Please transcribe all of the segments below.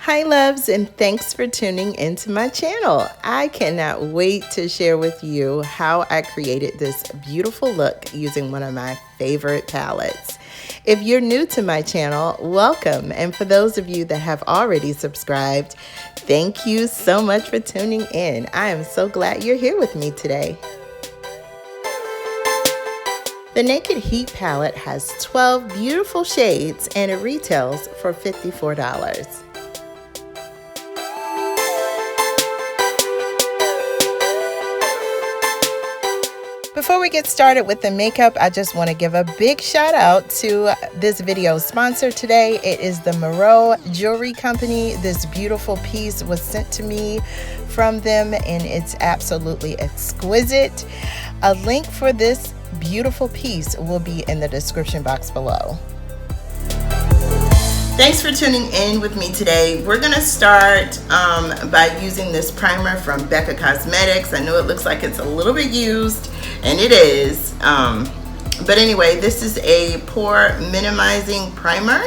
Hi loves, and thanks for tuning into my channel. I cannot wait to share with you how I created this beautiful look using one of my favorite palettes. If you're new to my channel, welcome. And for those of you that have already subscribed, thank you so much for tuning in. I am so glad you're here with me today. The Naked Heat palette has 12 beautiful shades and it retails for $54. Before we get started with the makeup, I just want to give a big shout out to this video's sponsor today. It is the Moreau Jewelry Company. This beautiful piece was sent to me from them and it's absolutely exquisite. A link for this beautiful piece will be in the description box below. Thanks for tuning in with me today. We're gonna start by using this primer from BECCA Cosmetics. I know it looks like it's a little bit used, and it is. But anyway, this is a pore minimizing primer,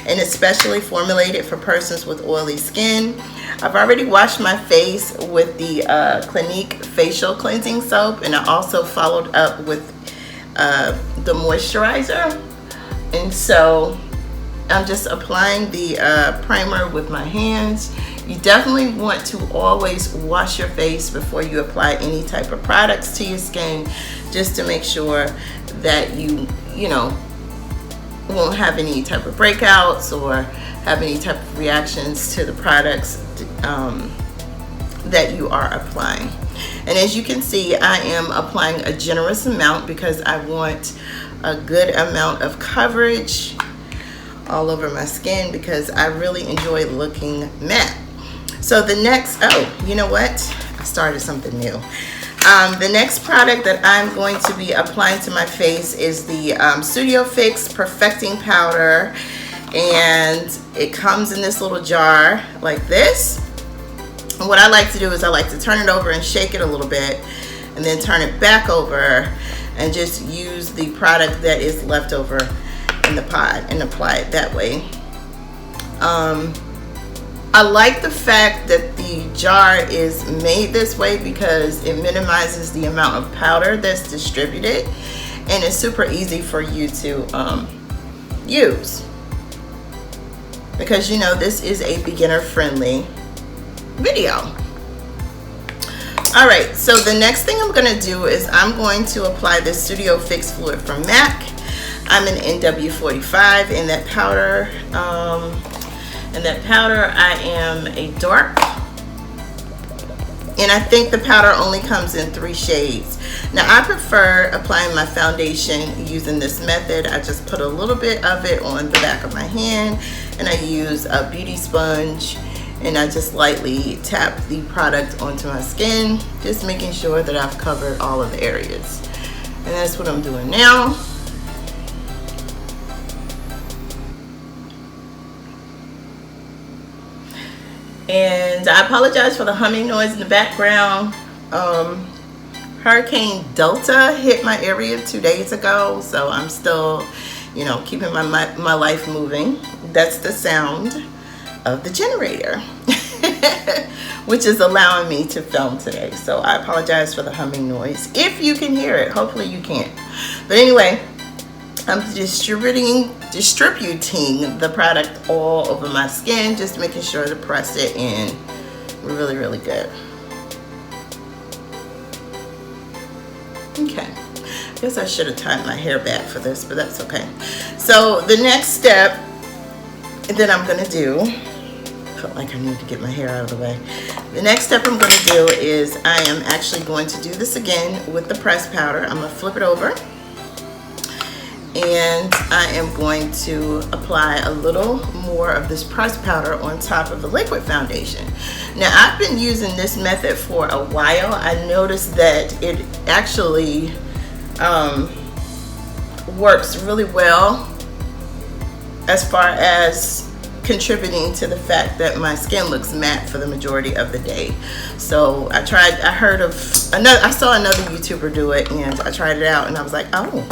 and it's specially formulated for persons with oily skin. I've already washed my face with the Clinique facial cleansing soap, and I also followed up with the moisturizer. And so I'm just applying the primer with my hands. You definitely want to always wash your face before you apply any type of products to your skin, just to make sure that you won't have any type of breakouts or have any type of reactions to the products that you are applying. And as you can see, I am applying a generous amount because I want a good amount of coverage all over my skin because I really enjoy looking matte. So the next, oh, you know what? I started something new. The next product that I'm going to be applying to my face is the Studio Fix Perfecting Powder, and it comes in this little jar like this. And what I like to do is I like to turn it over and shake it a little bit and then turn it back over and just use the product that is left over in the pot and apply it that way. I like the fact that the jar is made this way because it minimizes the amount of powder that's distributed, and it's super easy for you to use because you know this is a beginner friendly video. All right, so the next thing I'm going to do is I'm going to apply this Studio Fix fluid from MAC. I'm an NW45 in that powder. I am a dark, and I think the powder only comes in 3 shades. Now I prefer applying my foundation using this method. I just put a little bit of it on the back of my hand, and I use a beauty sponge, and I just lightly tap the product onto my skin, just making sure that I've covered all of the areas. And that's what I'm doing now. And I apologize for the humming noise in the background. Hurricane Delta hit my area 2 days ago, so I'm still, keeping my life moving. That's the sound of the generator, which is allowing me to film today. So I apologize for the humming noise. If you can hear it, hopefully you can't. But anyway, I'm distributing the product all over my skin, just making sure to press it in really, really good. Okay, I guess I should have tied my hair back for this, but that's okay. So the next step that I'm gonna do, felt like I need to get my hair out of the way. The next step I'm gonna do is I am actually going to do this again with the pressed powder. I'm gonna flip it over, and I am going to apply a little more of this pressed powder on top of the liquid foundation. Now I've been using this method for a while. I noticed that it actually works really well as far as contributing to the fact that my skin looks matte for the majority of the day. So I saw another YouTuber do it, and I tried it out, and I was like, oh,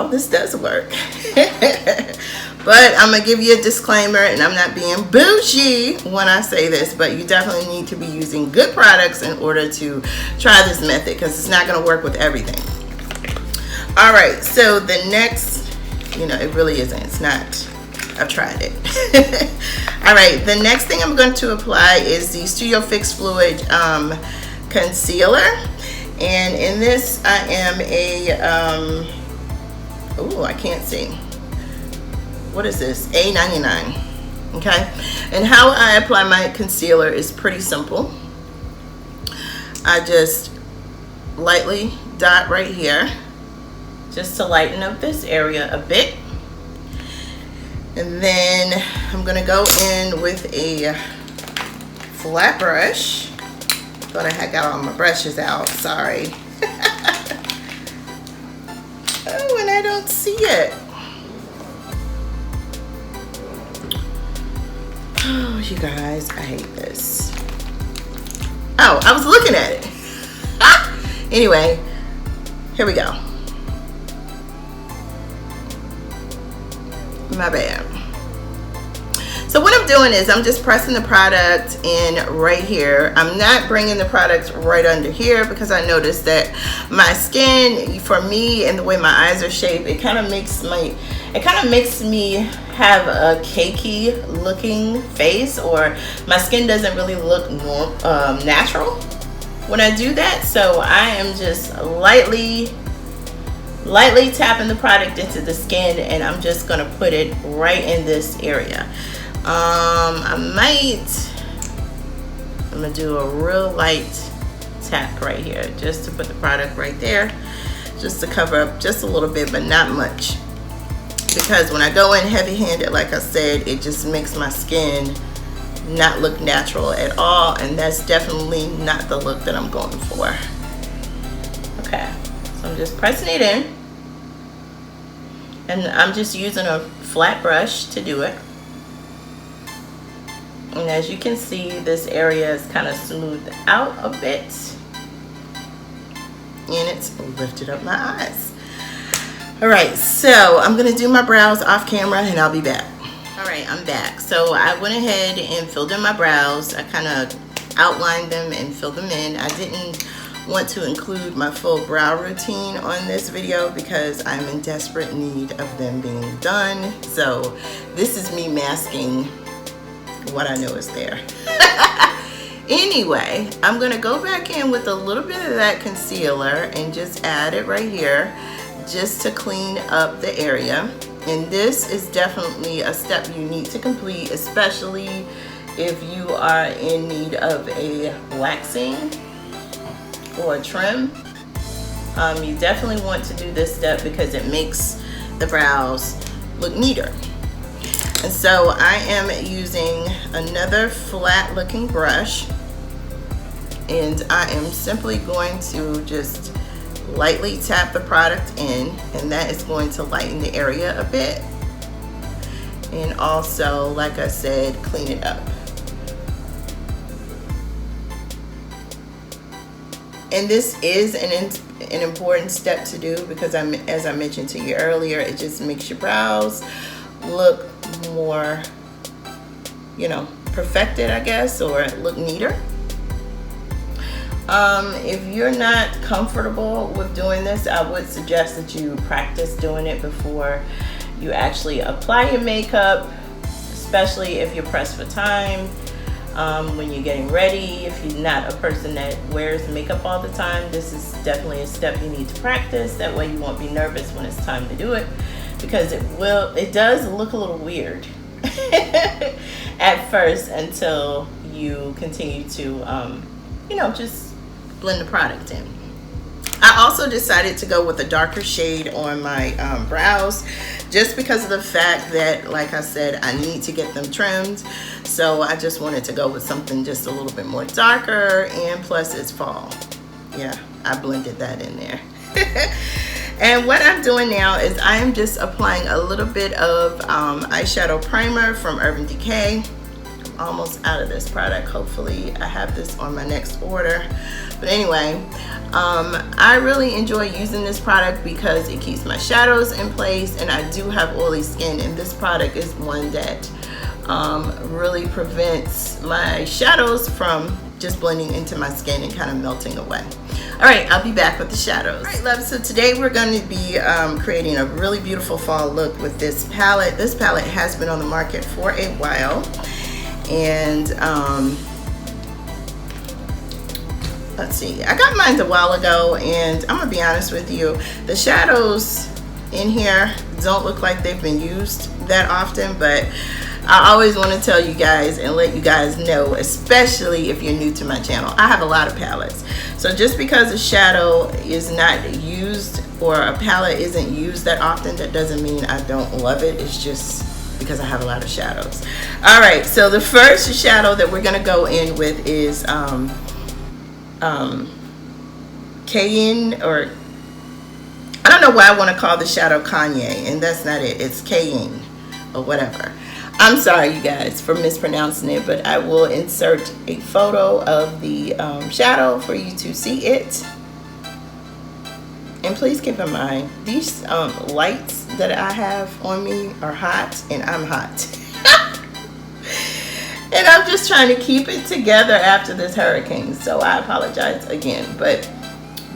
this does work. But I'm gonna give you a disclaimer, and I'm not being bougie when I say this, but you definitely need to be using good products in order to try this method, because it's not gonna work with everything. All right, so the next, it really isn't, it's not, I've tried it. All right, the next thing I'm going to apply is the Studio Fix Fluid concealer. And in this, I am a, I can't see. What is this? A99. Okay. And how I apply my concealer is pretty simple. I just lightly dot right here, just to lighten up this area a bit. And then I'm going to go in with a flat brush. Thought I had got all my brushes out. Sorry. Oh, and I don't see it. Oh, you guys, I hate this. Oh, I was looking at it. Anyway, here we go. My bad. So what I'm doing is I'm just pressing the product in right here. I'm not bringing the product right under here because I noticed that my skin, for me, and the way my eyes are shaped, it kind of makes me have a cakey looking face, or my skin doesn't really look natural when I do that. So I am just lightly tapping the product into the skin, and I'm just gonna put it right in this area. I'm gonna do a real light tap right here, just to put the product right there, just to cover up just a little bit, but not much, because when I go in heavy-handed, like I said, it just makes my skin not look natural at all, and that's definitely not the look that I'm going for. Okay, so I'm just pressing it in, and I'm just using a flat brush to do it. And as you can see, this area is kind of smoothed out a bit, and it's lifted up my eyes. All right, so I'm gonna do my brows off camera, and I'll be back. All right, I'm back. So I went ahead and filled in my brows. I kind of outlined them and filled them in. I didn't want to include my full brow routine on this video because I'm in desperate need of them being done. So this is me masking what I know is there. Anyway, I'm gonna go back in with a little bit of that concealer and just add it right here, just to clean up the area. And this is definitely a step you need to complete, especially if you are in need of a waxing or a trim. You definitely want to do this step because it makes the brows look neater. And so I am using another flat looking brush, and I am simply going to just lightly tap the product in, and that is going to lighten the area a bit, and also, like I said, clean it up. And this is an important step to do because as I mentioned to you earlier, it just makes your brows look more, perfected, I guess, or look neater. If you're not comfortable with doing this, I would suggest that you practice doing it before you actually apply your makeup, especially if you're pressed for time, when you're getting ready. If you're not a person that wears makeup all the time, this is definitely a step you need to practice. That way you won't be nervous when it's time to do it, because it does look a little weird at first until you continue to just blend the product in. I also decided to go with a darker shade on my brows, just because of the fact that, like I said, I need to get them trimmed. So I just wanted to go with something just a little bit more darker, and plus it's fall. Yeah, I blended that in there. And what I'm doing now is I am just applying a little bit of eyeshadow primer from Urban Decay. I'm almost out of this product. Hopefully I have this on my next order. But anyway, I really enjoy using this product because it keeps my shadows in place, and I do have oily skin, and this product is one that really prevents my shadows from just blending into my skin and kind of melting away. All right, I'll be back with the shadows. All right, love, so today we're going to be creating a really beautiful fall look with this palette. This palette has been on the market for a while, and let's see, I got mine a while ago, and I'm gonna be honest with you, the shadows in here don't look like they've been used that often, but I always want to tell you guys and let you guys know, especially if you're new to my channel, I have a lot of palettes. So just because a shadow is not used or a palette isn't used that often, that doesn't mean I don't love it. It's just because I have a lot of shadows. All right, so the first shadow that we're gonna go in with is Cayenne, or I don't know why I want to call the shadow Kanye, and that's not it. It's Cayenne or whatever. I'm sorry, you guys, for mispronouncing it, but I will insert a photo of the shadow for you to see it. And please keep in mind, these lights that I have on me are hot, and I'm hot. And I'm just trying to keep it together after this hurricane, so I apologize again. But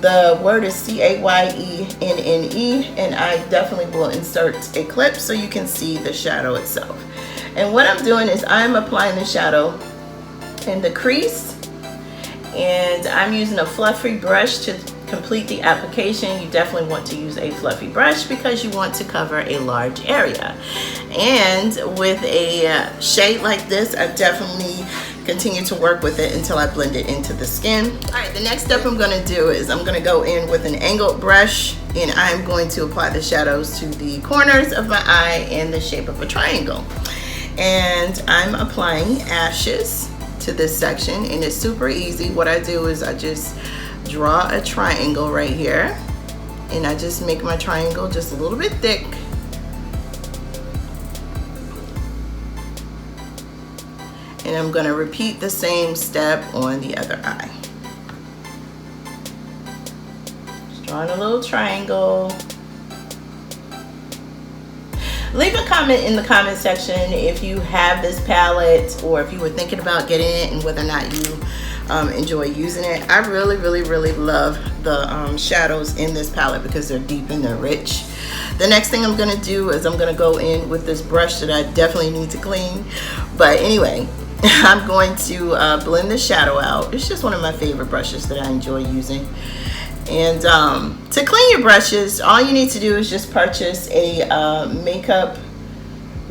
the word is C-A-Y-E-N-N-E, and I definitely will insert a clip so you can see the shadow itself. And what I'm doing is I'm applying the shadow in the crease, and I'm using a fluffy brush to complete the application. You definitely want to use a fluffy brush because you want to cover a large area. And with a shade like this, I definitely continue to work with it until I blend it into the skin. All right, the next step I'm going to do is I'm going to go in with an angled brush, and I'm going to apply the shadows to the corners of my eye in the shape of a triangle. And I'm applying ashes to this section, and it's super easy. What I do is I just draw a triangle right here, and I just make my triangle just a little bit thick. And I'm going to repeat the same step on the other eye. Just drawing a little triangle. Leave a comment in the comment section if you have this palette, or if you were thinking about getting it and whether or not you enjoy using it. I really love the shadows in this palette because they're deep and they're rich. The next thing I'm going to do is I'm going to go in with this brush that I definitely need to clean. But anyway, I'm going to blend the shadow out. It's just one of my favorite brushes that I enjoy using. And to clean your brushes, all you need to do is just purchase a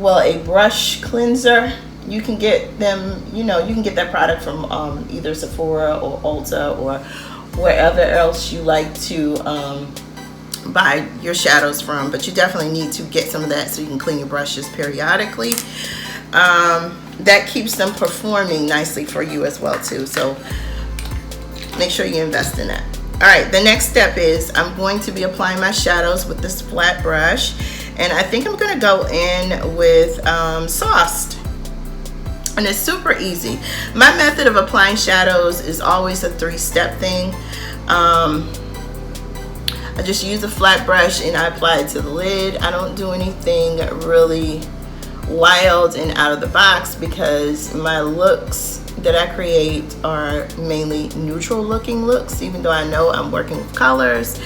a brush cleanser. You can get them, you can get that product from either Sephora or Ulta or wherever else you like to buy your shadows from. But you definitely need to get some of that so you can clean your brushes periodically. That keeps them performing nicely for you as well too. So make sure you invest in that. All right, the next step is I'm going to be applying my shadows with this flat brush, and I think I'm going to go in with Sauced. And it's super easy. My method of applying shadows is always a three-step thing. I just use a flat brush and I apply it to the lid. I don't do anything really wild and out of the box because my looks that I create are mainly neutral looking looks. Even though I know I'm working with colors,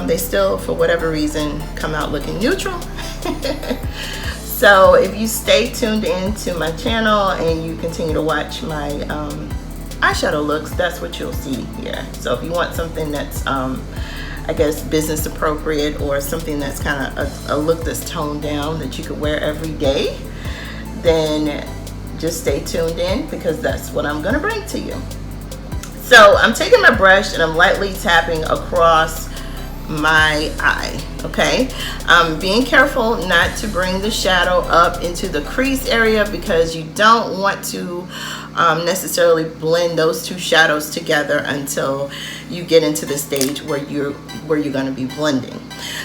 they still, for whatever reason, come out looking neutral. So if you stay tuned into my channel and you continue to watch my eyeshadow looks, that's what you'll see here. So if you want something that's I guess business appropriate, or something that's kind of a look that's toned down that you could wear every day, then just stay tuned in because that's what I'm going to bring to you. So I'm taking my brush and I'm lightly tapping across my eye. Okay, being careful not to bring the shadow up into the crease area because you don't want to necessarily blend those two shadows together until you get into the stage where you're going to be blending.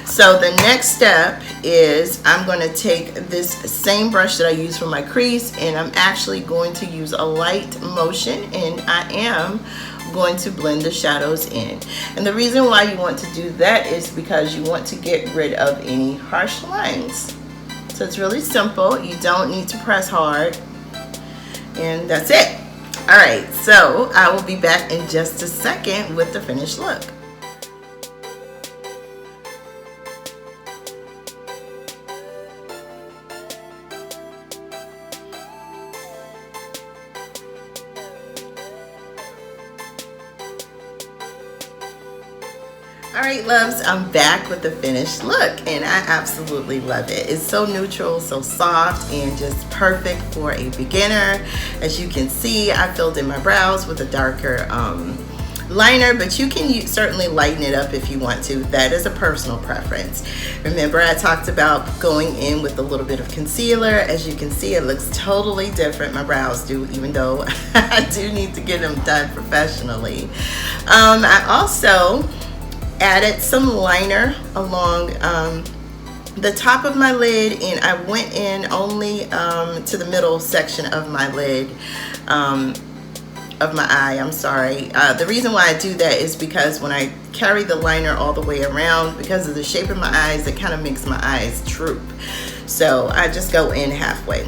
So the next step is I'm going to take this same brush that I use for my crease, and I'm actually going to use a light motion, and I am going to blend the shadows in. And the reason why you want to do that is because you want to get rid of any harsh lines. So it's really simple. You don't need to press hard. And that's it. All right, so I will be back in just a second with the finished look. Alright loves, I'm back with the finished look and I absolutely love it. It's so neutral, so soft, and just perfect for a beginner. As you can see, I filled in my brows with a darker liner, but you can certainly lighten it up if you want to. That is a personal preference. Remember, I talked about going in with a little bit of concealer. As you can see, it looks totally different. My brows do, even though I do need to get them done professionally. I also added some liner along the top of my lid, and I went in only to the middle section of my lid, of my eye, I'm sorry. The reason why I do that is because when I carry the liner all the way around, because of the shape of my eyes, it kind of makes my eyes droop. So I just go in halfway.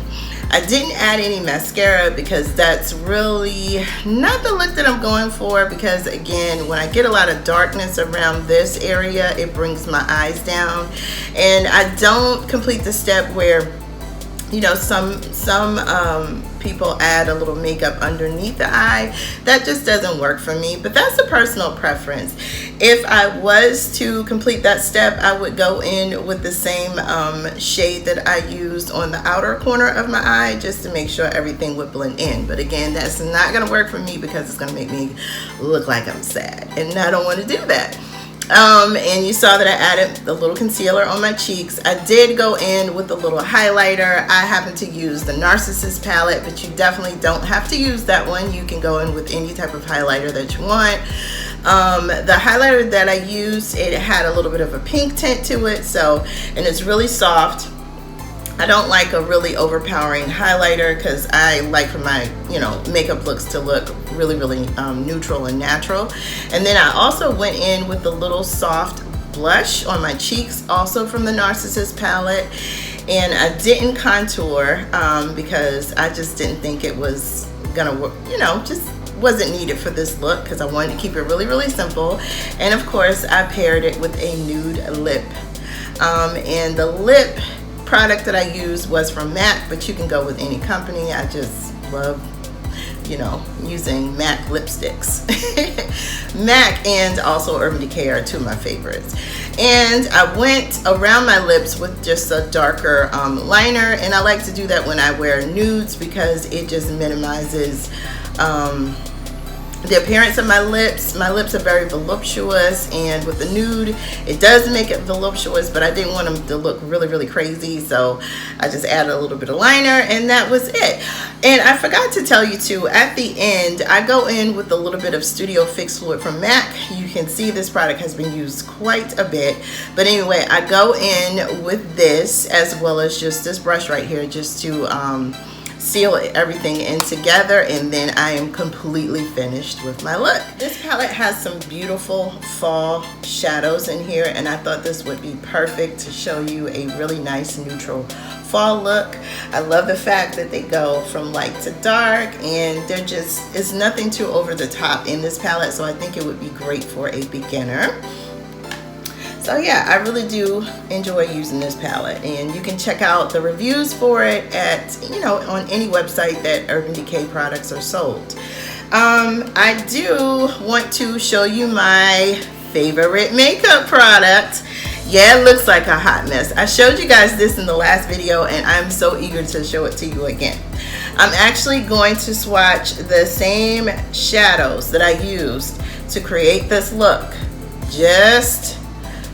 I didn't add any mascara because that's really not the look that I'm going for, because again, when I get a lot of darkness around this area, it brings my eyes down. And I don't complete the step where, you know, some people add a little makeup underneath the eye. That just doesn't work for me, but that's a personal preference. If I was to complete that step, I would go in with the same shade that I used on the outer corner of my eye, just to make sure everything would blend in. But again, that's not gonna work for me because it's gonna make me look like I'm sad, and I don't want to do that. And you saw that I added a little concealer on my cheeks. I did go in with a little highlighter. I happen to use the Narcissus palette, but you definitely don't have to use that one. You can go in with any type of highlighter that you want. The highlighter that I used, it had a little bit of a pink tint to it, and it's really soft. I don't like a really overpowering highlighter because I like for my, you know, makeup looks to look really, really neutral and natural. And then I also went in with a little soft blush on my cheeks, also from the Narcissus palette. And I didn't contour because I just didn't think it was gonna work, you know, just wasn't needed for this look, because I wanted to keep it really, really simple. And of course, I paired it with a nude lip. And the lip product that I used was from MAC, but you can go with any company. I just love, you know, using MAC lipsticks. MAC and also Urban Decay are two of my favorites. And I went around my lips with just a darker liner, and I like to do that when I wear nudes because it just minimizes the appearance of my lips. My lips are very voluptuous, and with the nude, it does make it voluptuous, but I didn't want them to look really, really crazy, so I just added a little bit of liner, and that was it. And I forgot to tell you too, at the end, I go in with a little bit of Studio Fix Fluid from MAC. You can see this product has been used quite a bit, but anyway, I go in with this as well as just this brush right here, just to seal everything in together, and then I am completely finished with my look. This palette has some beautiful fall shadows in here, and I thought this would be perfect to show you a really nice neutral fall look. I love the fact that they go from light to dark, and they're just, it's nothing too over the top in this palette, so I think it would be great for a beginner. So yeah, I really do enjoy using this palette, and you can check out the reviews for it at, you know, on any website that Urban Decay products are sold. I do want to show you my favorite makeup product. Yeah, it looks like a hot mess. I showed you guys this in the last video, and I'm so eager to show it to you again. I'm actually going to swatch the same shadows that I used to create this look, just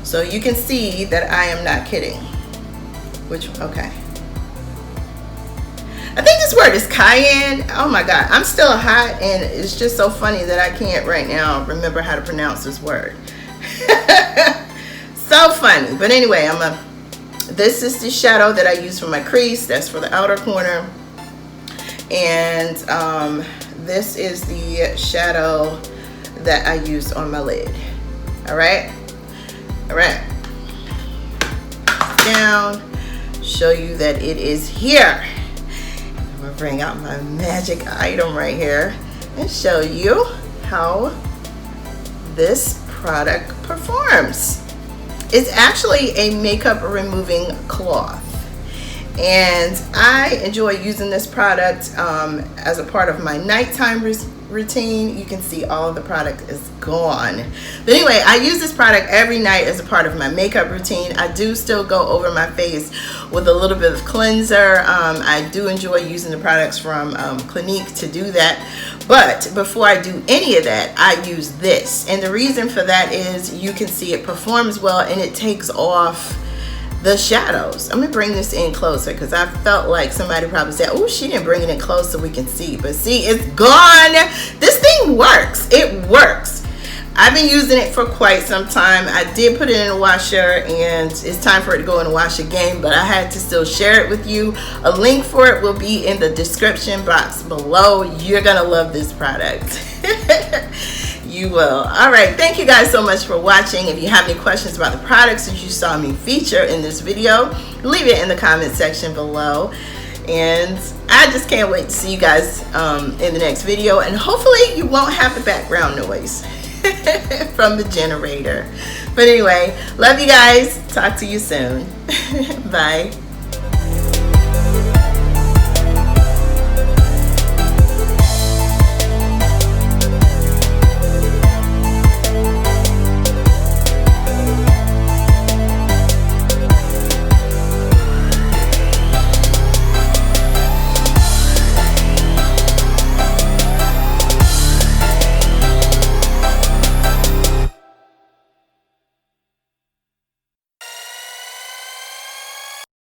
so you can see that I am not kidding. Okay. I think this word is cayenne. Oh my God, I'm still hot, and it's just so funny that I can't right now remember how to pronounce this word. So funny. But anyway, this is the shadow that I use for my crease. That's for the outer corner. And this is the shadow that I used on my lid. All right. Down, show you that it is here. I'm gonna bring out my magic item right here and show you how this product performs. It's actually a makeup removing cloth, and I enjoy using this product as a part of my nighttime routine. You can see all of the product is gone, but anyway, I use this product every night as a part of my makeup routine. I do still go over my face with a little bit of cleanser. I do enjoy using the products from Clinique to do that, but before I do any of that, I use this, and the reason for that is you can see it performs well and it takes off the shadows. I'm gonna bring this in closer because I felt like somebody probably said, oh, she didn't bring it in close so we can see, but see, it's gone. This thing works. It works. I've been using it for quite some time. I did put it in a washer and it's time for it to go in the wash again, but I had to still share it with you. A link for it will be in the description box below. You're gonna love this product. You will. All right, thank you guys so much for watching. If you have any questions about the products that you saw me feature in this video, leave it in the comment section below, and I just can't wait to see you guys in the next video, and hopefully you won't have the background noise from the generator. But anyway, love you guys. Talk to you soon. Bye.